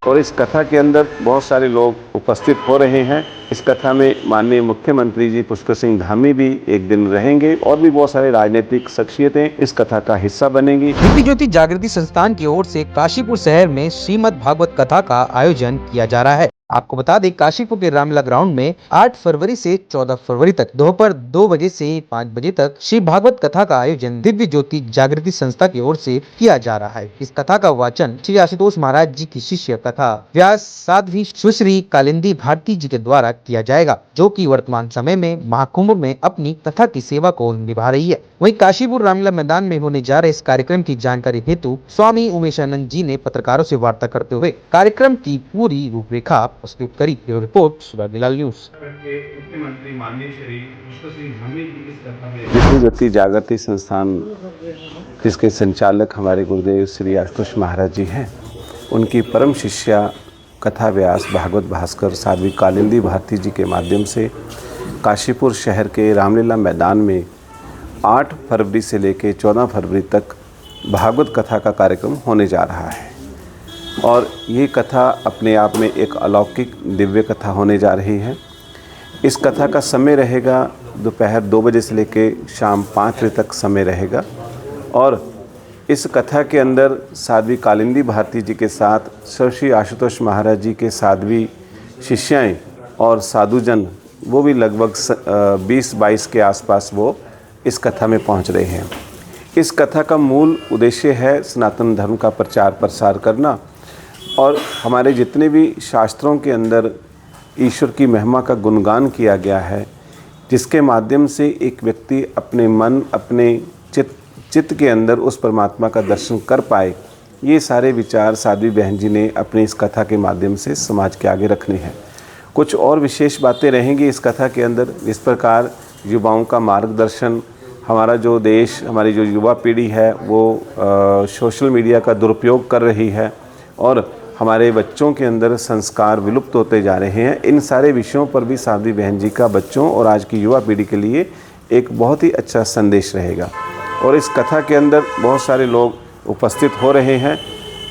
और इस कथा के अंदर बहुत सारे लोग उपस्थित हो रहे हैं। इस कथा में माननीय मुख्यमंत्री जी पुष्कर सिंह धामी भी एक दिन रहेंगे और भी बहुत सारे राजनीतिक शख्सियतें इस कथा का हिस्सा बनेंगी। दिव्य ज्योति जागृति संस्थान की ओर से काशीपुर शहर में श्रीमद् भागवत कथा का आयोजन किया जा रहा है। आपको बता दें, काशीपुर के रामलीला ग्राउंड में 8 फरवरी से 14 फरवरी तक दोपहर 2 बजे से 5 बजे तक श्री भागवत कथा का आयोजन दिव्य ज्योति जागृति संस्था की ओर से किया जा रहा है। इस कथा का वाचन श्री आशुतोष महाराज जी की शिष्य तथा व्यास साध्वी सुश्री कालिंदी भारती जी के द्वारा किया जाएगा, जो कि वर्तमान समय में महाकुंभ में अपनी कथा की सेवा को निभा रही है। वहीं काशीपुर रामलीला मैदान में होने जा रहे इस कार्यक्रम की जानकारी हेतु स्वामी उमेशानंद जी ने पत्रकारों से वार्ता करते हुए कार्यक्रम की पूरी रूपरेखा प्रस्तुत करी। Report सुरागीलाल news. मुख्यमंत्री माननीय श्री पुष्कर सिंह धामी की इस कथा में दिव्य ज्योति जागृति संस्थान, जिसके संचालक हमारे गुरुदेव श्री आशुतोष महाराज जी हैं, उनकी परम शिष्या कथा व्यास भागवत भास्कर साध्वी कालिंदी भारती जी के माध्यम से काशीपुर शहर के रामलीला मैदान में 8 फरवरी से लेकर 14 फरवरी तक भागवत कथा का कार्यक्रम होने जा रहा है। और ये कथा अपने आप में एक अलौकिक दिव्य कथा होने जा रही है। इस कथा का समय रहेगा दोपहर 2 बजे से लेकर शाम 5 बजे तक समय रहेगा। और इस कथा के अंदर साध्वी कालिंदी भारती जी के साथ श्री आशुतोष महाराज जी के साध्वी शिष्याएं और साधुजन, वो भी लगभग 20-22 के आसपास वो इस कथा में पहुंच रहे हैं। इस कथा का मूल उद्देश्य है सनातन धर्म का प्रचार प्रसार करना और हमारे जितने भी शास्त्रों के अंदर ईश्वर की महिमा का गुणगान किया गया है, जिसके माध्यम से एक व्यक्ति अपने मन, अपने चित्त के अंदर उस परमात्मा का दर्शन कर पाए। ये सारे विचार साध्वी बहन जी ने अपनी इस कथा के माध्यम से समाज के आगे रखने हैं। कुछ और विशेष बातें रहेंगी इस कथा के अंदर, इस प्रकार युवाओं का मार्गदर्शन। हमारा जो देश, हमारी जो युवा पीढ़ी है वो सोशल मीडिया का दुरुपयोग कर रही है और हमारे बच्चों के अंदर संस्कार विलुप्त होते जा रहे हैं। इन सारे विषयों पर भी साध्वी बहन जी का बच्चों और आज की युवा पीढ़ी के लिए एक बहुत ही अच्छा संदेश रहेगा। और इस कथा के अंदर बहुत सारे लोग उपस्थित हो रहे हैं।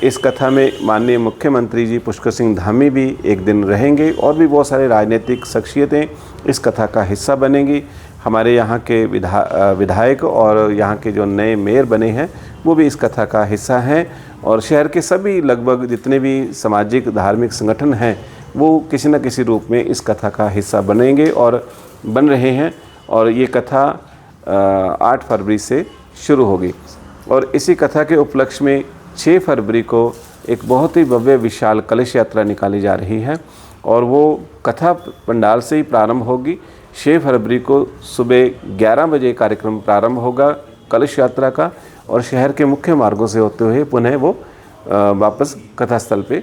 इस कथा में माननीय मुख्यमंत्री जी पुष्कर सिंह धामी भी एक दिन रहेंगे और भी बहुत सारे राजनीतिक शख्सियतें इस कथा का हिस्सा बनेंगी। हमारे यहाँ के विधायक और यहाँ के जो नए मेयर बने हैं वो भी इस कथा का हिस्सा हैं। और शहर के सभी लगभग जितने भी सामाजिक धार्मिक संगठन हैं वो किसी न किसी रूप में इस कथा का हिस्सा बनेंगे और बन रहे हैं। और ये कथा 8 फरवरी से शुरू होगी और इसी कथा के उपलक्ष्य में 6 फरवरी को एक बहुत ही भव्य विशाल कलश यात्रा निकाली जा रही है और वो कथा पंडाल से ही प्रारंभ होगी। 6 फरवरी को सुबह 11 बजे कार्यक्रम प्रारंभ होगा कलश यात्रा का और शहर के मुख्य मार्गों से होते हुए पुनः वो वापस कथा स्थल पे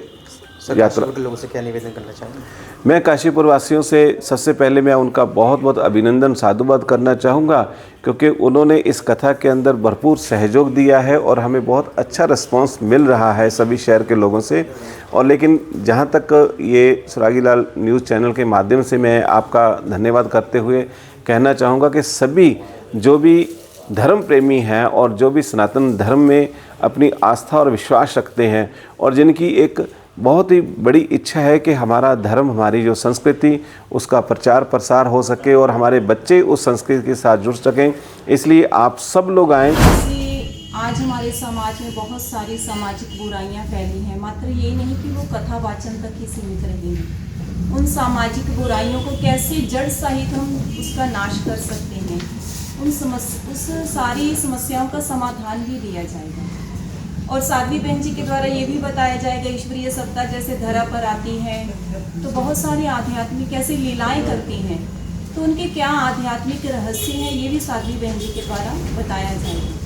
यात्रा। लोगों से क्या निवेदन करना चाहेंगे? मैं काशीपुर वासियों से सबसे पहले मैं उनका बहुत बहुत अभिनंदन साधुवाद करना चाहूँगा, क्योंकि उन्होंने इस कथा के अंदर भरपूर सहयोग दिया है और हमें बहुत अच्छा रिस्पांस मिल रहा है सभी शहर के लोगों से। और लेकिन जहाँ तक ये सुरागीलाल न्यूज़ चैनल के माध्यम से मैं आपका धन्यवाद करते हुए कहना चाहूँगा कि सभी जो भी धर्म प्रेमी हैं और जो भी सनातन धर्म में अपनी आस्था और विश्वास रखते हैं और जिनकी एक बहुत ही बड़ी इच्छा है कि हमारा धर्म, हमारी जो संस्कृति, उसका प्रचार प्रसार हो सके और हमारे बच्चे उस संस्कृति के साथ जुड़ सकें, इसलिए आप सब लोग आएँ। आज हमारे समाज में बहुत सारी सामाजिक बुराइयां फैली हैं, मात्र ये नहीं कि वो कथा वाचन तक ही सीमित रहेंगी। उन सामाजिक बुराइयों को कैसे जड़ सहित हम उसका नाश कर सकते हैं, उस सारी समस्याओं का समाधान भी दिया जाएगा। और साध्वी बहन जी के द्वारा ये भी बताया जाएगा, ईश्वरीय सत्ता जैसे धरा पर आती है तो बहुत सारी आध्यात्मिक कैसे लीलाएं करती हैं, तो उनके क्या आध्यात्मिक रहस्य हैं ये भी साध्वी बहन जी के द्वारा बताया जाएगा।